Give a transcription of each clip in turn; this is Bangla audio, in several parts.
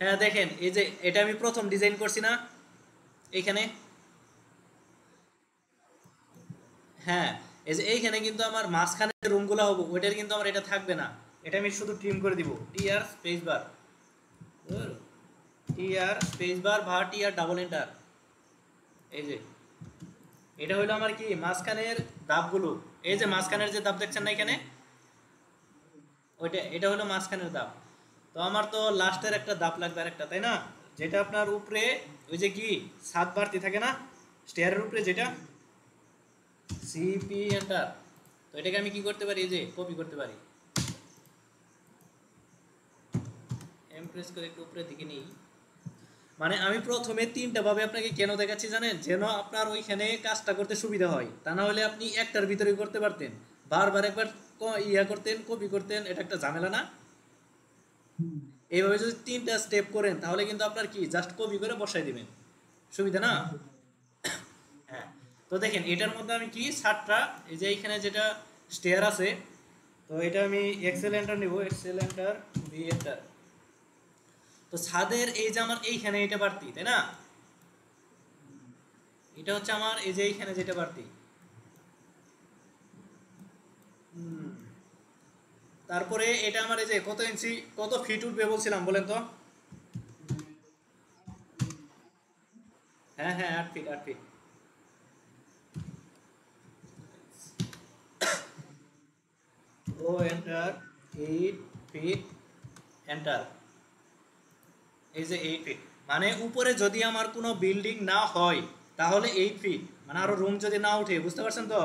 হ্যাঁ দেখেন, এই যে এটা আমি প্রথম ডিজাইন করছি না এইখানে। হ্যাঁ, এই যে এইখানে কিন্তু আমার মাঝখানে যে রুমগুলো হবে ওইটার কিন্তু আমার এটা থাকবে না। এটা আমি শুধু ট্রিম করে দিব, টি আর স্পেস বার, টি আর স্পেস বার বা টি আর ডাবল এন্টার। এই যে এটা হলো আমার কি মাঝখানের দাবগুলো। এই যে মাঝখানের যে দাব দেখছেন না এখানে, ওইটা এটা হলো মাঝখানের দাব। তো আমার তো লাস্টের একটা দাব লাগবে আর একটা, তাই না? যেটা আপনার উপরে ওই যে কি ছাদ বাড়তি থাকে না স্টেয়ারের উপরে, যেটা সিপি এন্টার। তো এটাকে আমি কি করতে পারি, এই যে কপি করতে পারি, এম প্রেস করে একটু উপরের দিকে নিই। মানে আমি প্রথমে তিনটা ভাবে আপনাকে কেন দেখাচ্ছি জানেন, যেন আপনার ওইখানে কাজটা করতে সুবিধা হয়। তা না হলে আপনি একটার ভিতরে করতে পারতেন, বারবার একবার ইয়া করতেন, কপি করতেন, এটা একটা ঝামেলা না? এইভাবে যদি তিনটা স্টেপ করেন তাহলে কিন্তু আপনার কি জাস্ট কপি করে বসাই দিবেন, সুবিধা না? হ্যাঁ। তো দেখেন এটার মধ্যে আমি কি সাতটা, এই যে এইখানে যেটা স্টেয়ার আছে, তো এটা আমি এক্সেল এন্টার নিব, এক্সেল এন্টার, বি এন্টার। তো ছাদের এই যে আমার এইখানে এটা বাড়তি, তাই না? এটা হচ্ছে আমার এই যে এইখানে যেটা বাড়তি। তারপরে এটা আমার এই যে কত ইঞ্চি কত ফিট উঠবে বলছিলাম বলেন তো? হ্যাঁ হ্যাঁ, 8 ফিট, 8 ফিট। ও এন্টার, 8 ফিট এন্টার। এই যে 8 ফিট, মানে উপরে যদি আমার কোনো বিল্ডিং না হয় তাহলে 8 ফিট, মানে আরো রুম যদি না উঠে, বুঝতে পারছেন তো?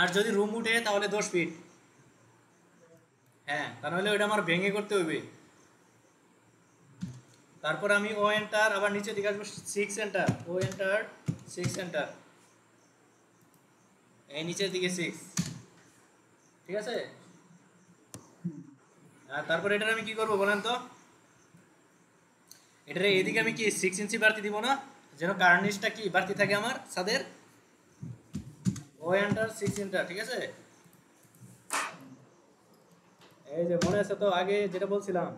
আর যদি রুম উঠে তাহলে 10 ফিট। হ্যাঁ, তাহলে ওইটা আমার ভেঙে করতে হইবে। তারপর আমি ও এন্টার, আবার নিচে দিকে আসবো 6 এন্টার, ও এন্টার, 6 এন্টার, এই নিচের দিকে 6। ঠিক আছে? আর তারপর এটার আমি কি করবো বলেন তো? এটার এদিকে আমি কি 6 ইঞ্চি বাড়তি দিব না, যেন কার্নিশটা কি বাড়তি থাকে আমার ছাদের। ও এন্টার, 6 এন্টার, ঠিক আছে? এই যে মনে আছে তো আগে যেটা বলছিলাম,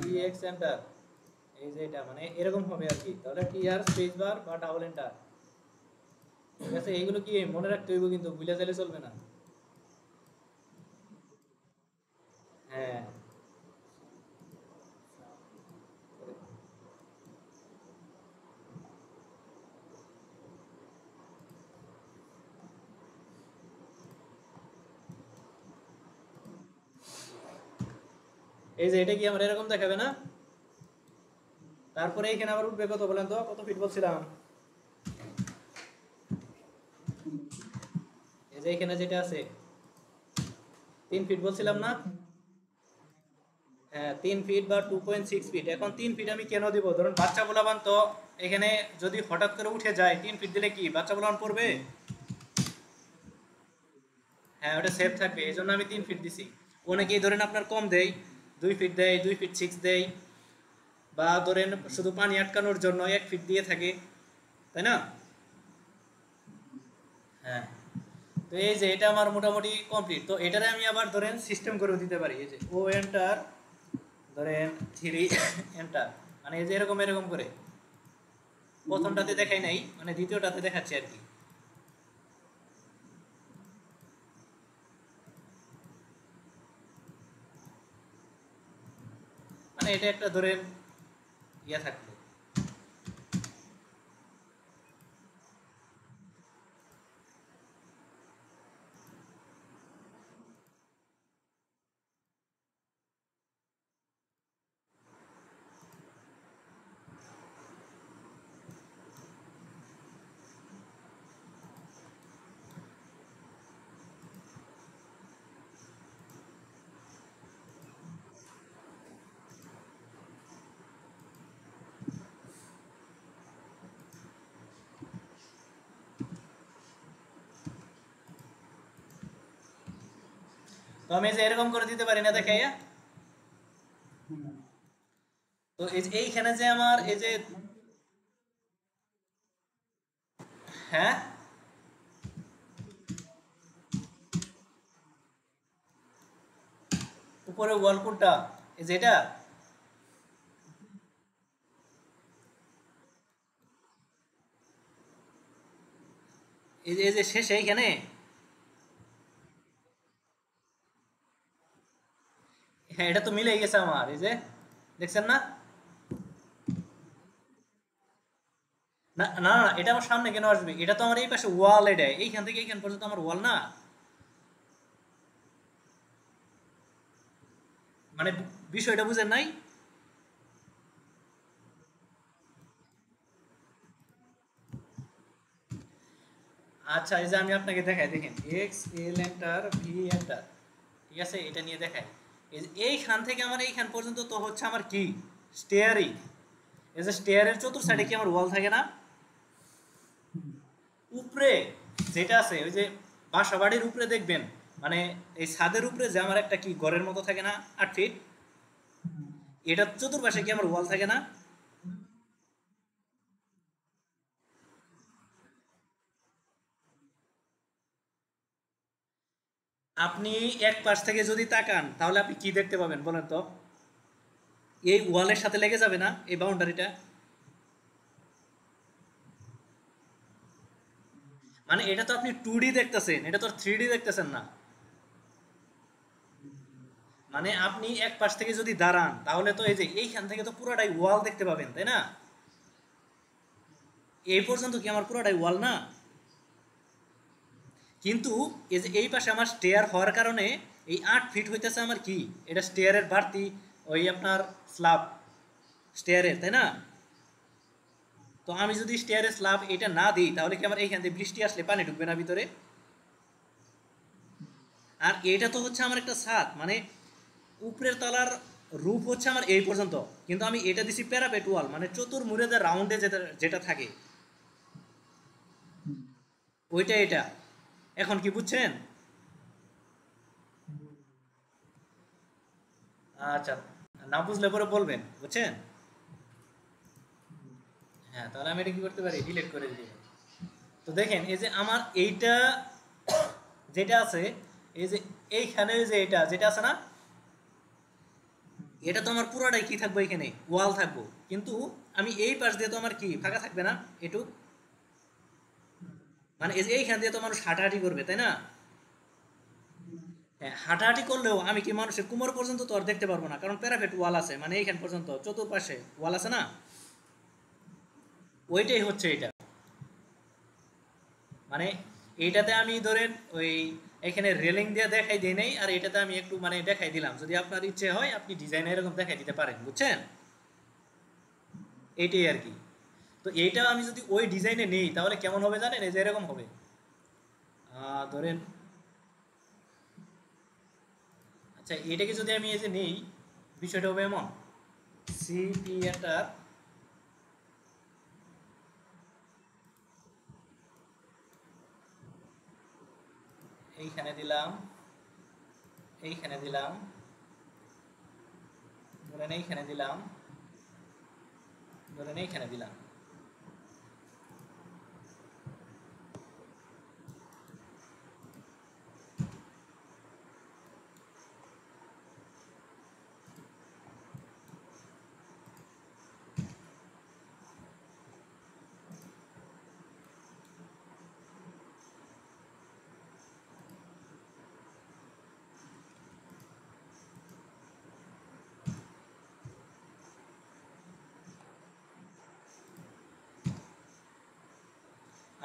টি এক্স এন্টার। এই যে এটা মানে এরকম হবে আর কি, তাহলে টি আর স্পেস বার বা ডাবল এন্টার। ঠিক আছে, এইগুলো কি মনে রাখতে হইব, কিন্তু ভুলে গেলে চলবে না। হ্যাঁ। এই যে এটা কি আমার এরকম দেখাবে না? তারপরে এখানে আবার উঠবে কত বলেন তো, কত ফিট বলছিলাম? এই যে এখানে যেটা আছে 3 ফিট বলছিলাম না? হ্যাঁ, 3 ফিট বা 2.6 ফিট। এখন 3 ফিট আমি কেন দিব, ধরুন বাচ্চা পোলাপান তো এখানে যদি হঠাৎ করে উঠে যায়, 3 ফিট দিলে কি বাচ্চা পোলাপান পড়বে? হ্যাঁ, ওটা সেফ থাকবে, এই জন্য আমি 3 ফিট দিছি। অনেকেই ধরেন আপনার কম দেয়, 2 ফিট দেয়, 2 ফিট 6 দেয়, বা ধরেন শুধু পানি আটকানোর জন্য 1 ফিট দিয়ে থাকে, তাই না? হ্যাঁ। তো এই যে এটা আমার মোটামুটি কমপ্লিট। তো এটারে আমি আবার ধরেন সিস্টেম করে দিতে পারি, এই যে ও এন্টার, ধরেন 3 এন্টার, মানে এই যে এরকম এরকম করে। প্রথমটাতে দেখাই নাই, মানে দ্বিতীয়টাতে দেখাচ্ছি আর কি। মানে এটা একটা ধরেন ইয়া থাকলো। তো আমি এই যে এরকম করে দিতে পারি না দেখাইয়া? তো এই যে এইখানে যে আমার এই যে, হ্যাঁ, উপরে ওয়াল কোনটা? এই যে এটা, এই যে শেষে এইখানে, হ্যাঁ এটা তো মিলে গেছে আমার, এই যে দেখছেন না? না না না, এটা আমার সামনে কেন আসবে? এটা তো আমার এই পাশে ওয়াল, এটা এইখান থেকে এইখান পর্যন্ত আমার ওয়াল না। মানে বিষয়টা বুঝেন নাই? আচ্ছা এই যে আমি আপনাকে দেখাই, দেখেন X L enter V enter, ঠিক আছে, এটা নিয়ে দেখাই। এই যে এইখান থেকে আমার এইখান পর্যন্ত তো হচ্ছে আমার কি, স্টেয়ারিং। এই যে স্টেয়ারের চতুর সাইডে কি আমার ওয়াল থাকে না? উপরে যেটা আছে ওই যে বাসা বাড়ির উপরে দেখবেন, মানে এই ছাদের উপরে যে আমার একটা কি ঘরের মতো থাকে না, 8 ফিট, এটা চতুর্পাশে কি আমার ওয়াল থাকে না? আপনি এক পাশ থেকে যদি তাকান তাহলে আপনি কি দেখতে পাবেন বলেন তো? এই ওয়ালের সাথে লেগে যাবে না এই বাউন্ডারিটা? মানে এটা তো আপনি 2D দেখতেছেন, এটা তো 3D দেখতেছেন না। মানে আপনি এক পাশ থেকে যদি দাঁড়ান তাহলে তো এই যে এইখান থেকে তো পুরোটাই ওয়াল দেখতে পাবেন, তাই না? এই পর্যন্ত কি আমার পুরোটাই ওয়াল না? কিন্তু এই যে এই পাশে আমার স্টেয়ার হওয়ার কারণে এই 8 ফিট হইতেছে আমার কি, এটা স্টেয়ারের বাড়তি, ওই আপনার স্ল্যাব স্টেয়ারের, তাই না? তো আমি যদি স্টেয়ারের স্ল্যাব এটা না দিই তাহলে কি আমার এইখান থেকে বৃষ্টি আসলে পানি ঢুকবে না ভিতরে? আর এটা তো হচ্ছে আমার একটা ছাদ, মানে উপরের তলার রূপ হচ্ছে আমার এই পর্যন্ত, কিন্তু আমি এটা দিছি প্যারাপেট ওয়াল, মানে চতুর্মুড়ে যে রাউন্ডে যেটা যেটা থাকে ওইটা এটা। এখন কি বুঝছেন? আচ্ছা, না বুঝলে পরে বলবেন, বুঝছেন? হ্যাঁ তাহলে আমি এটা কি করতে পারি, ডিলিট করে দিই। তো দেখেন এই যে আমার এইটা যেটা আছে, এই যে এইখানে যে এটা যেটা আছে না, এটা তো আমার পুরাটাই কি থাকবো, এখানে ওয়াল থাকবো, কিন্তু আমি এই পাশ দিয়ে তো আমার কি ফাঁকা থাকবে না এটু, মানে এই যে এইখান দিয়ে তো মানুষ হাঁটাহাঁটি করবে, তাই না? হ্যাঁ হাঁটাহাঁটি করলেও আমি কি মানুষের কোমর পর্যন্ত তো আর দেখতে পারবো না, কারণ প্যারাপেট ওয়াল আছে, মানে এইখান পর্যন্ত চতুর্পাশে ওয়াল আছে না। ওইটাই হচ্ছে এটা, মানে এইটাতে আমি ধরেন ওই এখানে রেলিং দিয়ে দেখাই দিই নাই, আর এটাতে আমি একটু মানে দেখাই দিলাম, যদি আপনার ইচ্ছে হয় আপনি ডিজাইনে এরকম দেখাই দিতে পারেন, বুঝছেন? এইটাই আর কি। তো এইটা আমি যদি ওই ডিজাইনে নেই তাহলে কেমন হবে জানেন? এই যে এরকম হবে, ধরেন, আচ্ছা এটাকে যদি আমি এই যে নেই, বিষয়টা হবে এমন, সিপি এন্টার, এইখানে দিলাম, এইখানে দিলাম, ধরেন এইখানে দিলাম, ধরেন এইখানে দিলাম।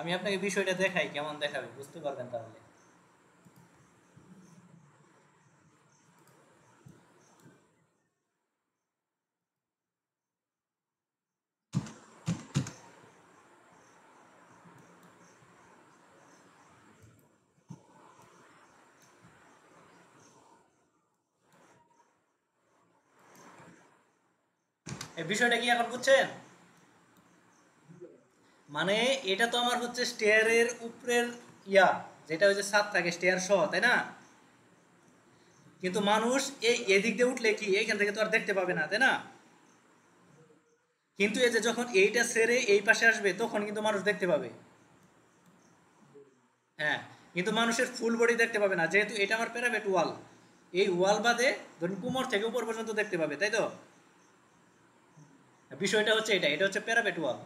আমি আপনাকে বিষয়টা দেখাই কেমন দেখাবে, বুঝতে পারবেন তাহলে। এই বিষয়টা কি এখন বুঝছেন? মানে এটা তো আমার হচ্ছে স্টেয়ারের উপরের ইয়া, যেটা হচ্ছে ছাদ থাকে স্টেয়ার সহ, তাই না? কিন্তু মানুষ এই এদিক দিয়ে উঠলে কি এইখান থেকে তো আর দেখতে পাবে না, তাই না? কিন্তু এই যে যখন এইটা ছেড়ে এই পাশে আসবে তখন কিন্তু মানুষ দেখতে পাবে। হ্যাঁ, কিন্তু মানুষের ফুল বডি দেখতে পাবে না, যেহেতু এটা আমার প্যারাপেট ওয়াল। এই ওয়াল বাদে ধরুন কোমর থেকে উপর পর্যন্ত দেখতে পাবে, তাই তো? বিষয়টা হচ্ছে এটা হচ্ছে প্যারাপেট ওয়াল।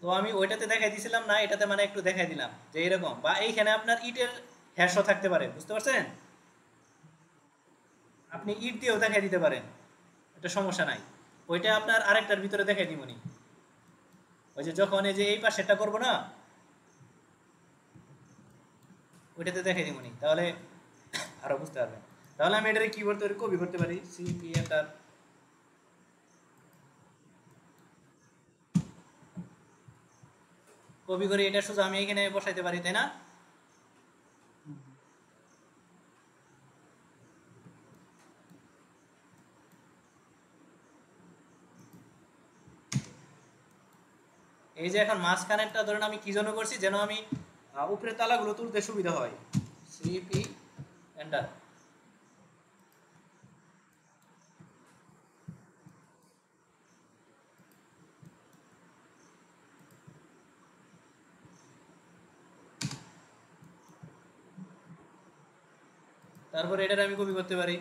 তো আমি ওইটাতে দেখাই দিছিলাম না, এটাতে মানে একটু দেখাই দিলাম যে এরকম, বা এইখানে আপনার ইটের হ্যাশও থাকতে পারে, বুঝতে পারছেন? আপনি ইট দিয়েও দেখাই দিতে পারেন, এটা সমস্যা নাই। ওইটা আপনার আরেকটার ভিতরে দেখাই দিবনি, ওই যে যখন এই যে এই পাশেরটা করবো না, ওইটাতে দেখাই দিবনি, তাহলে আরো বুঝতে পারবেন। তাহলে আমি এটাকে কি করতে পারি, কপি করতে পারি, সিপি এন্টার, কপি করে এটা শুধু আমি এখানে বসাইতে পারি, তাই না? এই যে এখন মাঝখানেরটা ধরেন আমি কি জন্য করছি, যেন আমি উপরের তালাগুলো তুলতে সুবিধা হয়, সিপি এন্টার। তারপরে এটার আমি কপি করতে পারি,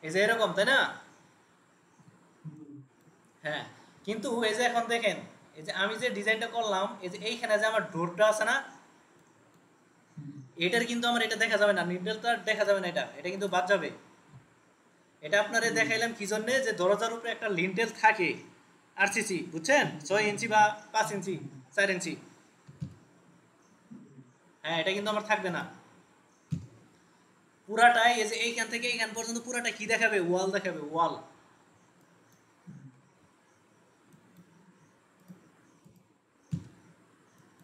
এই যে এরকম, তাই না? হ্যাঁ, কিন্তু এই যে এখন দেখেন, এই যে আমি যে ডিজাইনটা করলাম, এই যে এইখানে যে আমার ডোরটা আছে না, এটার কিন্তু আমার এটা দেখা যাবে না, নিডলটা দেখা যাবে না, এটা এটা কিন্তু বাদ যাবে। এটা আপনারে দেখাইলাম কি জন্য, যে দরজার উপরে একটা লিন্টেল থাকে আরসিসি, বুঝছেন? 6 ইঞ্চি বা 5 ইঞ্চি, 4 ইঞ্চি। হ্যাঁ, এটা কিন্তু আমার থাকবে না পুরাটাই, এই যে এইখান থেকে এইখান পর্যন্ত পুরাটা কি দেখাবে, ওয়াল দেখাবে, ওয়াল।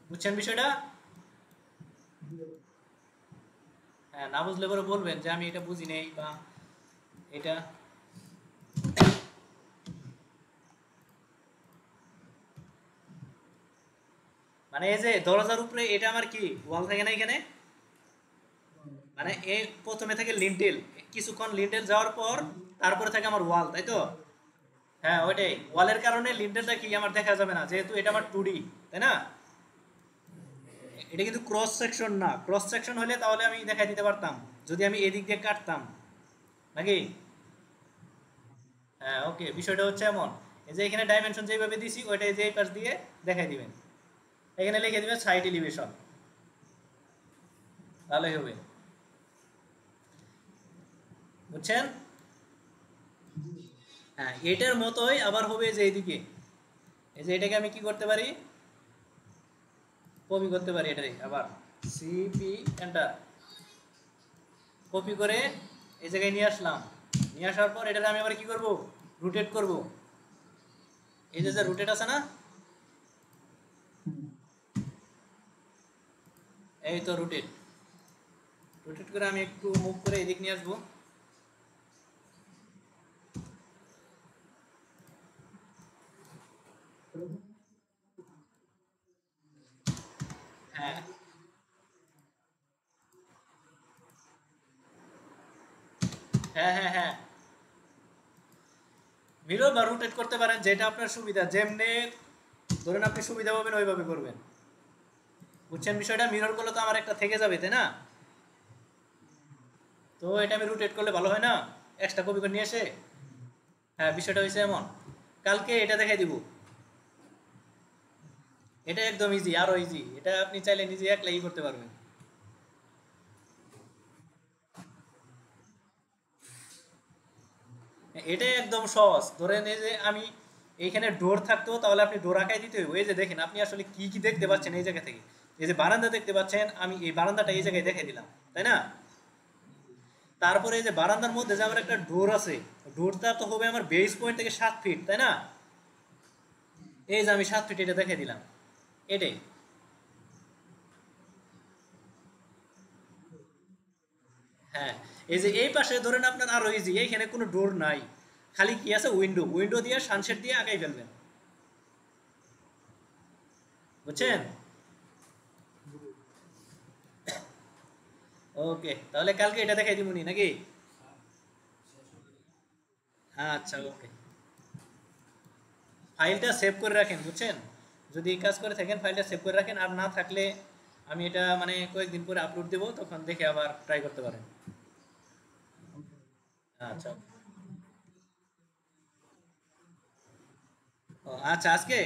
বুঝছেন বিষয়টা? হ্যাঁ, না বুঝলে পরে বলবেন যে আমি এটা বুঝি নেই বা এটা। মানে এই যে দরজার উপরে এটা আমার কি ওয়াল থাকে না এখানে, মানে এই প্রথমে থেকে লিন্টেল, কিছুক্ষণ লিন্টেল যাওয়ার পর তারপরে থাকে আমার ওয়াল, তাই তো? হ্যাঁ, ওইটাই, ওয়ালের কারণে লিন্টেলটা কি আমার দেখা যাবে না, যেহেতু এটা আমার 2D, তাই না? এটা কিন্তু ক্রস সেকশন না, ক্রস সেকশন হলে তাহলে আমি দেখাই দিতে পারতাম, যদি আমি এদিক দিয়ে কাটতাম, নাকি? হ্যাঁ, ওকে, বিষয়টা হচ্ছে এমন, এই যে এখানে ডাইমেনশন যেভাবে দিছি ওইটাই যে এই পাশ দিয়ে দেখাই দিবেন, এখানে লিখে দিবেন সাইড এলিভেশন, তাহলেই হবে। বুঝছেন? হ্যাঁ, এটার মতোই আবার হবে যে এইদিকে, এই যে এটাকে আমি কি করতে পারি, কপি করতে পারি, এটাই আবার সিপি এন্টার, কপি করে এই জায়গায় নিয়ে আসলাম, নিয়ে আসার পর এটাকে আমি আবার কি করব, রোটেট করব। এই যে যে রোটেট আছে না, এই তো রোটেট, রোটেট করে আমি একটু মুভ করে এদিক নিয়ে আসবো। হ্যাঁ, হ্যাঁ, হ্যাঁ, হ্যাঁ, মিরর বা রোটেট করতে পারেন, যেটা আপনার সুবিধা, যেমনে ধরেন আপনি সুবিধা পাবেন ওইভাবে করবেন। বুঝছেন বিষয়টা? মিরর করলে তো আমার একটা থেকে যাবে, তাই না? তো এটা আমি রোটেট করলে ভালো হয় না, এক্সট্রা কপি করে নিয়ে এসে। হ্যাঁ, বিষয়টা হয়েছে এমন, কালকে এটা দেখাই দিব। এটা একদম ইজি, আরো ইজি, এটা আপনি চাইলে নিজে একলাই করতে পারবেন। এটা একদম সহজ, ধরেন এই যে আমি এইখানে ডোর থাকতো, তাহলে আপনি ডোর আঁকাই দিতে হইব। এই যে দেখেন আপনি আসলে কি কি দেখতে পাচ্ছেন এই জায়গা থেকে, এই যে বারান্দা দেখতে পাচ্ছেন, আমি এই বারান্দাটা এই জায়গায় দেখে দিলাম, তাই না? তারপরে এই যে বারান্দার মধ্যে যে আমার একটা ডোর আছে, ডোরটা তো হবে আমার বেস পয়েন্ট থেকে 7 ফিট, তাই না? এই যে আমি 7 ফিট এটা দেখে দিলাম, এটাই। হ্যাঁ, এই যে এই পাশে ধরেন আপনার আরো ইজি, এইখানে কোনো ডোর নাই, খালি কি আছে, উইন্ডো, উইন্ডো দিয়ে সানশেড দিয়ে আগাই ফেলবেন। বুঝছেন? ওকে, তাহলে কালকে এটা দেখাই দিবনি নাকি? আচ্ছা ওকে, ফাইলটা সেভ করে রাখেন বুঝছেন, যদি এই কাজ করে থাকেন ফাইলটা সেভ করে রাখেন, আর না থাকলে আমি এটা মানে কয়েকদিন পরে আপলোড দেবো, তখন দেখে আবার ট্রাই করতে পারেন। আচ্ছা। ও আচ্ছা, আজকে?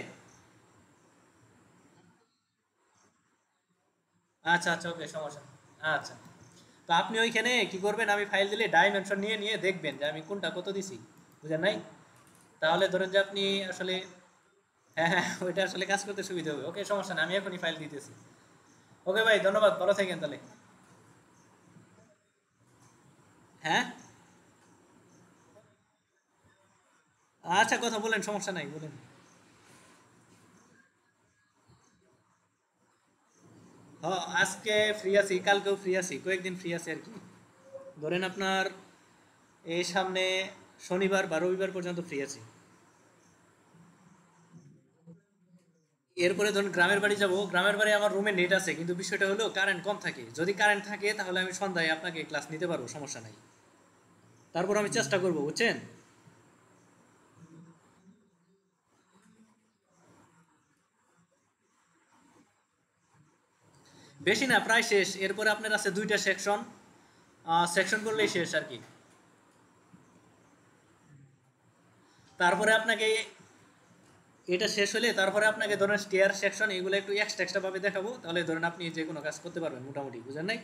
আচ্ছা আচ্ছা ওকে, সমস্যা নেই। আচ্ছা, তো আপনি ওইখানে কি করবেন, আমি ফাইল দিলে ডাইমেনশন নিয়ে নিয়ে দেখবেন যে আমি কোনটা কত দিছি, বুঝেন নাই? তাহলে ধরেন যে আপনি আসলে, হ্যাঁ হ্যাঁ ওইটা আসলে কাজ করতে সুবিধা হবে। ওকে সমস্যা নেই, আমি এখনই ফাইল দিতেছি। ওকে ভাই, ধন্যবাদ, ভালো থাকেন তাহলে। হ্যাঁ, আচ্ছা কথা বলেন, সমস্যা নাই, বলেন। হ, আজকে ফ্রি আছি, কালকেও ফ্রি আছি, কয়েকদিন ফ্রি আছি আর কি। ধরেন আপনার এই সামনে শনিবার বা রবিবার পর্যন্ত ফ্রি আছি। এরপরে ধরুন গ্রামের বাড়ি যাব, গ্রামের বাড়ি আমার রুমে নেট আছে, কিন্তু বিষয়টা হলো কারেন্ট কম থাকে, যদি কারেন্ট থাকে তাহলে আমি সন্ধ্যায় আপনাকে ক্লাস নিতে পারবো, সমস্যা নাই। তারপর আমি চেষ্টা করবো, বুঝছেন। বেশি না, প্রায় শেষ, এরপরে আপনার আছে দুইটা সেকশন, সেকশন করলেই শেষ আর কি। তারপরে আপনাকে এটা শেষ হলে তারপরে আপনাকে ধরেন স্টেয়ার সেকশন এগুলো একটু এক্সট্রা এক্সট্রা ভাবে দেখাবো, তাহলে ধরেন আপনি যে কোনো কাজ করতে পারবেন মোটামুটি, বুঝেন নাই?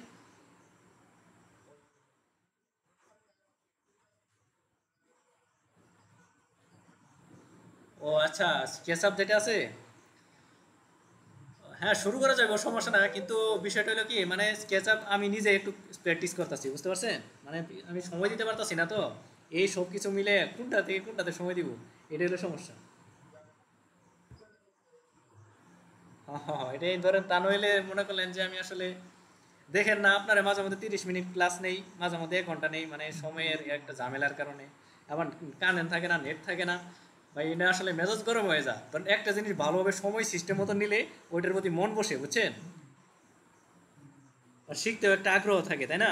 ও আচ্ছা, স্কেচ যেটা আছে, হ্যাঁ শুরু করা যাবে, সমস্যা না, কিন্তু বিষয়টা হলো কি মানে স্কেচ আমি নিজে একটু প্র্যাকটিস করতেছি, বুঝতে পারছেন, মানে আমি সময় দিতে পারতাছি না তো, এই সব কিছু মিলে কোনটা থেকে কোনটাতে সময় দিব, এটা হলো সমস্যা। হ্যাঁ হ্যাঁ হ্যাঁ, এটাই ধরেন, তা নইলে মনে করলেন যে আমি আসলে দেখেন না, আপনারা মাঝে মধ্যে 30 মিনিট ক্লাস নেই, মাঝে মধ্যে 1 ঘন্টা নেই, মানে সময়ের একটা ঝামেলার কারণে, আবার কারেন্ট থাকে না, নেট থাকে না, ভাই এটা আসলে মেজাজ গরম হয়ে যায়, কারণ একটা জিনিস ভালোভাবে সময় সিস্টেম মতো নিলে ওইটার প্রতি মন বসে, বুঝছেন, আর শিখতেও একটা আগ্রহ থাকে, তাই না?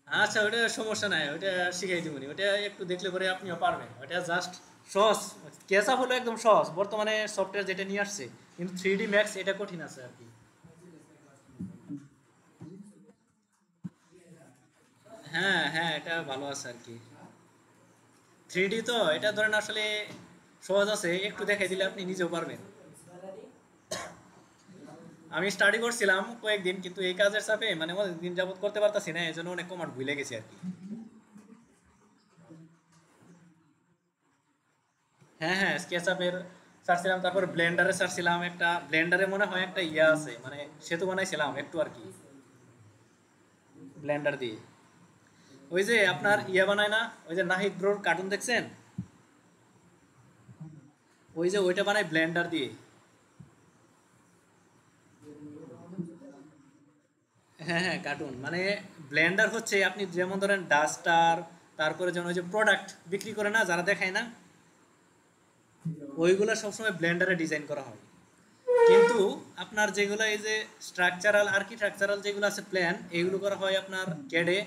আচ্ছা ওটা সমস্যা নাই, ওটা শিখাই দিবনি, ওটা একটু দেখলে পরে আপনিও পারবেন, ওটা জাস্ট সহজ। কেসআপ হলো একদম সহজ, বর্তমানে সফটওয়্যার যেটা নিয়ে আসছে, কিন্তু 3D ম্যাক্স এটা কঠিন আছে আর কি। হ্যাঁ হ্যাঁ, এটা ভালো আছে আর কি। 3D তো এটা ধরেন আসলে সহজ আছে, একটু দেখাই দিলে আপনি নিজেও পারবেন। আমি স্টাডি করছিলাম কয়েকদিন, কিন্তু এই কাজের চাপে মানে অনেক দিন যাবত করতে পারতাছি না, এই জন্য অনেক কমান্ড ভুলে গেছি আর কি। হ্যাঁ হ্যাঁ, স্কেচআপের ছাড়ছিলাম, তারপর ব্লেন্ডারে ছাড়ছিলাম, একটা ব্লেন্ডারে মনে হয় একটা ইয়ে আছে, মানে সেতু বানাইছিলাম একটু আর কি, ব্লেন্ডার দিয়ে। ওই যে আপনার ইয়ে বানায় না, ওই যে নাহিদ ব্রোর কার্টুন দেখছেন, ওই যে ওইটা বানায় ব্লেন্ডার দিয়ে। হ্যাঁ হ্যাঁ, কার্টুন মানে ব্লেন্ডার হচ্ছে আপনি যেমন ধরেন ডাস্টার, তারপরে যেমন ওই যে প্রোডাক্ট বিক্রি করে না যারা, দেখায় না, ওইগুলো সবসময় ব্লেন্ডারে ডিজাইন করা হয়। কিন্তু আপনার যেগুলো এই যে স্ট্রাকচারাল আর্কিটেকচারাল যেগুলো আছে প্ল্যান, এইগুলো করা হয় আপনার ক্যাডে,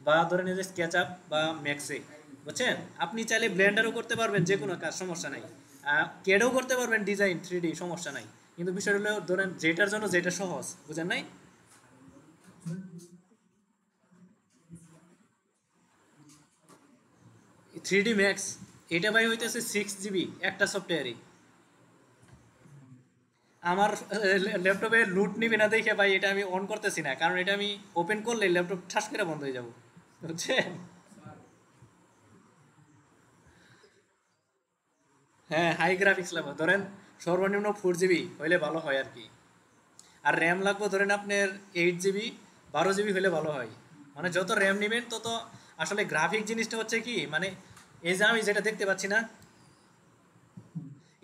বা ধরেন এই যে স্কেচআপ বা ম্যাক্সে, বুঝছেন। আপনি চাইলে ব্লেন্ডারও করতে পারবেন, যে কোনো কাজ সমস্যা নাই, ক্যাডেও করতে পারবেন ডিজাইন 3D, সমস্যা নাই। কিন্তু বিষয়টা হলো ধরেন যেটার জন্য যেটা সহজ, বুঝেন নাই? 3D ম্যাক্স, এটা ভাই হইতেছে 6 GB একটা সফটওয়্যারই। আমার ল্যাপটপে লুট নিবি না দেখে ভাই এটা আমি অন করতেছি না, কারণ এটা আমি ওপেন করলে ল্যাপটপ ঠাস করে বন্ধ হয়ে যাব, বুঝছেন। হ্যাঁ, হাই গ্রাফিক্স লাগবে ধরেন, সর্বনিম্ন 4 GB হইলে ভালো হয় আর কি। আর র্যাম লাগবে ধরেন আপনার 8 GB, 12 GB হলে ভালো হয়। মানে যত র্যাম নেবেন তত আসলে গ্রাফিক জিনিসটা হচ্ছে কি মানে, এই যে আমি যেটা দেখতে পাচ্ছি না,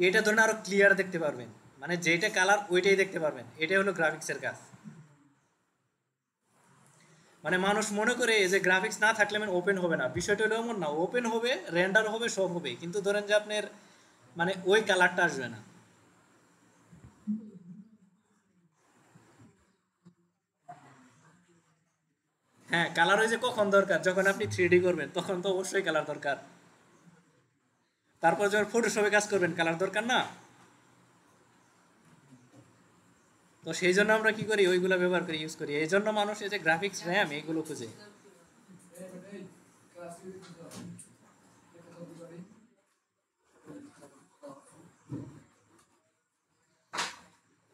এটা ধরেন আরো ক্লিয়ার দেখতে পারবেন, মানে যেটা কালার ওইটাই দেখতে পারবেন, এটাই হলো গ্রাফিক্সের কাজ। মানে মানুষ মনে করে যে গ্রাফিক্স না থাকলে মানে ওপেন হবে না, বিষয়টা হলো এমন না, ওপেন হবে, রেন্ডার হবে, সব হবে, কিন্তু ধরেন যে আপনার মানে ওই কালারটা আসবে না। হ্যাঁ, কালার ওই যে কখন দরকার, যখন আপনি 3D করবেন তখন তো অবশ্যই কালার দরকার। তারপর যখন ফটোশপে কাজ করবেন কালার দরকার না? তো সেই জন্য আমরা কি করি, ওইগুলো ব্যবহার করি, ইউজ করি। এই জন্য মানুষ এই যে গ্রাফিক্স র্যাম এইগুলো খুঁজে।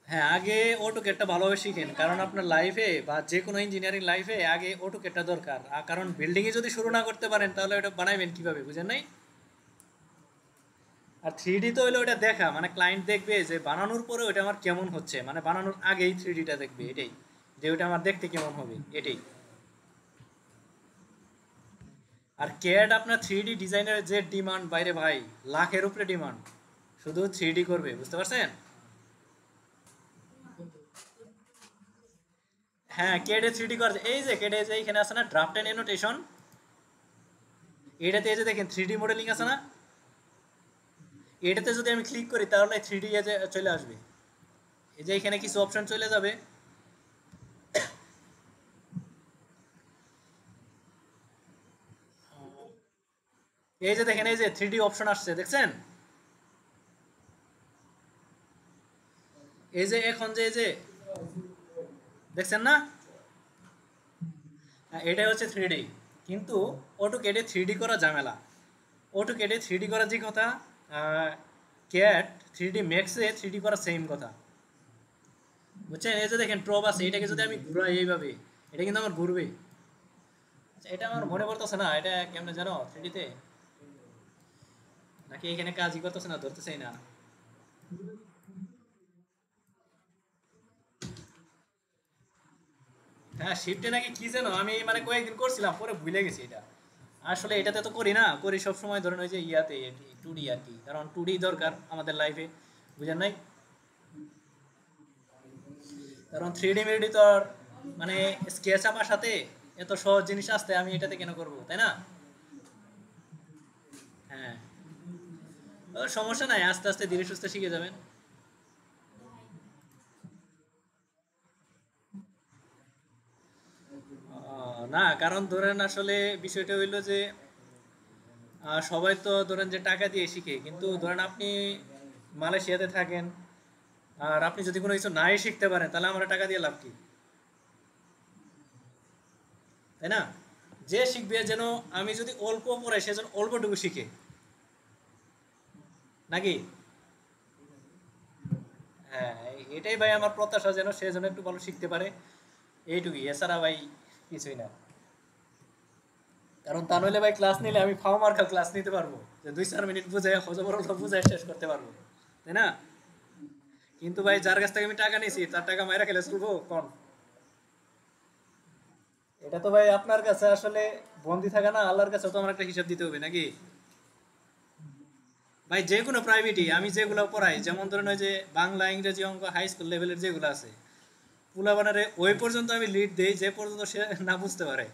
হ্যাঁ, আগে অটোক্যাডটা ভালোভাবে শিখেন, কারণ আপনার লাইফে বা যে কোনো ইঞ্জিনিয়ারিং লাইফে আগে অটোক্যাডটা দরকার। আর কারণ বিল্ডিং এ যদি শুরু না করতে পারেন তাহলে ওটা বানাইবেন কিভাবে, বুঝেন নাই? আর 3D তো হইলো ওটা দেখা, মানে ক্লায়েন্ট দেখবে যে বানানোর পরে ওটা আমার কেমন হচ্ছে, মানে বানানোর আগেই 3Dটা দেখবে, এটাই, যে ওটা আমার দেখতে কেমন হবে, এটাই। আর ক্যাড আপনার 3D ডিজাইনের যে ডিমান্ড বাইরে ভাই, লাখের উপরে ডিমান্ড, শুধু 3D করবে, বুঝতে পারছেন? হ্যাঁ, ক্যাডে 3D করা যায়। এই যে ক্যাডে যে এখানে আছে না ড্রাফট এন্ড অ্যানোটেশন, এটাতে এই যে দেখেন 3D মডেলিং আছে না, এটাতে যদি আমি ক্লিক করি তাহলে 3D এ যে চলে আসবে। এই যে এখানে কিছু অপশন চলে যাবে। এই যে দেখেন এই যে 3D অপশন আসছে, দেখছেন? এই যে এখন যে এই যে দেখছেন না? হ্যাঁ, এটাই হচ্ছে 3D। কিন্তু অটোক্যাডে 3D করা ঝামেলা। অটোক্যাডে 3D করা যে কথা, ক্যাট 3D ম্যাক্সে 3D করা সেম কথা, বুঝছেন? এই যে দেখেন প্রব আছে, এটাকে যদি আমি ঘুরাই এইভাবে, এটা কিন্তু আমার ঘুরবে। আচ্ছা, এটা আমার মনে পড়তেছে না, এটা কেমনে জানো 3D তে, নাকি এখানে কাজই করতেছে না, ধরতেছেই না। হ্যাঁ, শিফটে নাকি কি যেন, আমি মানে কয়েকদিন করছিলাম পরে ভুলে গেছি এটা। আসলে এটাতে তো করি না, করি সব সময় ধরেন ওই যে ইয়াতে 2D আর কি, কারণ 2D দরকার আমাদের লাইফে, বুঝেন নাই? কারণ 3D মেডি তো আর মানে স্কেচ আঁকার সাথে এত সহজ জিনিস আসতে আমি এটাতে কেন করব, তাই না? হ্যাঁ, ও সমস্যা নাই, আস্তে আস্তে ধীরে সুস্থে শিখে যাবেন। না, কারণ ধরেন আসলে বিষয়টা হইলো যে সবাই তো ধরেন যে টাকা দিয়ে শিখে, কিন্তু ধরেন আপনি মালয়েশিয়াতে থাকেন, আর আপনি যদি কোনো কিছু নাই শিখতে পারেন তাহলে আমার টাকা দিয়ে লাভ কি, তাই না? যে শিখবে যেন, আমি যদি অল্প পড়াই সে যেন অল্পটুকু শিখে, নাকি? হ্যাঁ, এটাই ভাই আমার প্রত্যাশা, যেন সে যেন একটু ভালো শিখতে পারে, এইটুকুই, এছাড়া ভাই কিছুই না। কারণ তা নইলে ভাই ক্লাস নিলে আমি ফাও মার্কা ক্লাস নিতে পারবো, যে 2-4 মিনিট বুঝে হজবরল বুঝে শেষ করতে পারবো, তাই না? কিন্তু ভাই যার কাছ থেকে আমি টাকা নিয়েছি তার টাকা মাইরা খেলে চলবো কোন? এটা তো ভাই আপনার কাছে আসলে বন্দি থাকা না, আল্লাহর কাছে তো আমার একটা হিসাব দিতে হবে, নাকি? ভাই যে কোনো প্রাইভেটই আমি যেগুলো পড়াই, যেমন ধরেন ওই যে বাংলা, ইংরেজি, অঙ্ক হাই স্কুল লেভেলের যেগুলো আছে, পোলাপানারে ওই পর্যন্ত আমি লিড দেই যে পর্যন্ত সে না বুঝতে পারে।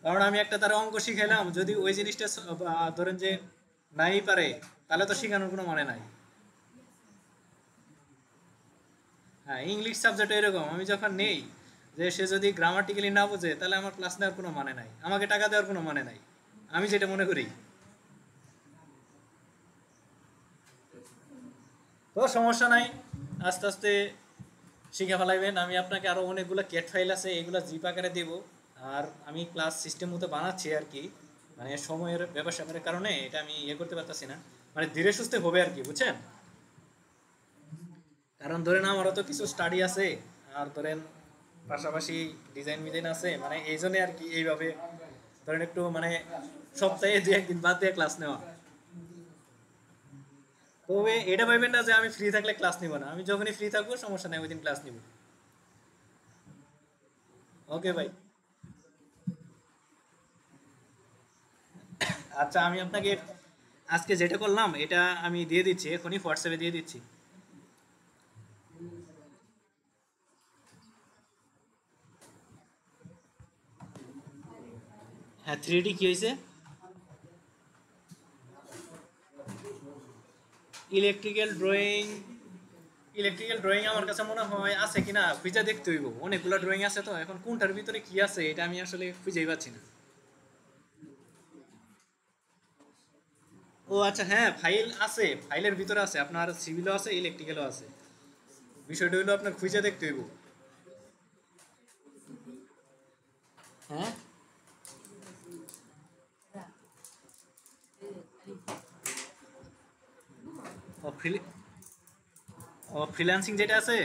কারণ আমি একটা তার অঙ্ক শিখাইলাম, যদি ওই জিনিসটা ধরেন যে নাই পারে, তাহলে তো শেখানোর কোনো মানে নাই। হ্যাঁ, ইংলিশ সাবজেক্ট এরকম, আমি যখন নেই, যে সে যদি গ্রামাটিক্যালি না বোঝে তাহলে আমার ক্লাস নেওয়ার কোনো মানে নাই, আমাকে টাকা দেওয়ার কোনো মানে নাই, আমি যেটা মনে করি। তো সমস্যা নাই, আস্তে আস্তে শিখে ফেলাইবেন। আমি আপনাকে আরো অনেকগুলো ক্যাট ফাইল আছে, এগুলো জিপ আকারে দেবো। আর আমি ক্লাস সিস্টেম মতো বানাচ্ছি আর কি, মানে সময়ের ব্যাপার স্যাপারের কারণে এটা আমি ইয়ে করতে পারতেছি না, মানে ধীরে সুস্থে হবে আর কি, বুঝছেন? কারণ ধরেন আমারও তো কিছু স্টাডি আছে, আর ধরেন পাশাপাশি ডিজাইন মিজাইন আছে, মানে এই জন্য আর কি এইভাবে ধরেন একটু মানে সপ্তাহে 2-1 দিন বাদ দিয়ে ক্লাস নেওয়া। তবে এটা ভাববেন না যে আমি ফ্রি থাকলে ক্লাস নিব না, আমি যখনই ফ্রি থাকবো সমস্যা নেই, ওই দিন ক্লাস নিব। ওকে ভাই। আচ্ছা, আমি আপনাকে আজকে যেটা করলাম এটা আমি দিয়ে দিচ্ছি, এখনই হোয়াটসঅ্যাপে দিয়ে দিচ্ছি। হ্যাঁ 3D কি হয়েছে? ইলেকট্রিক্যাল ড্রয়িং, ইলেকট্রিক্যাল ড্রয়িং আমার কাছে মনে হয় আছে কিনা খুঁজে দেখতে হইব, অনেকগুলো ড্রয়িং আছে তো, এখন কোনটার ভিতরে কি আছে এটা আমি আসলে খুঁজেই পাচ্ছি না। ও আচ্ছা, হ্যাঁ ফাইল আছে, ফাইলের ভিতরে আছে, আপনার সিভিলও আছে ইলেকট্রিক্যালও আছে। বিষয়টা হলো আপনার খুঁজে দেখতে হইব। হ্যাঁ ও ফ্রি, ও ফ্রিল্যান্সিং যেটা আছে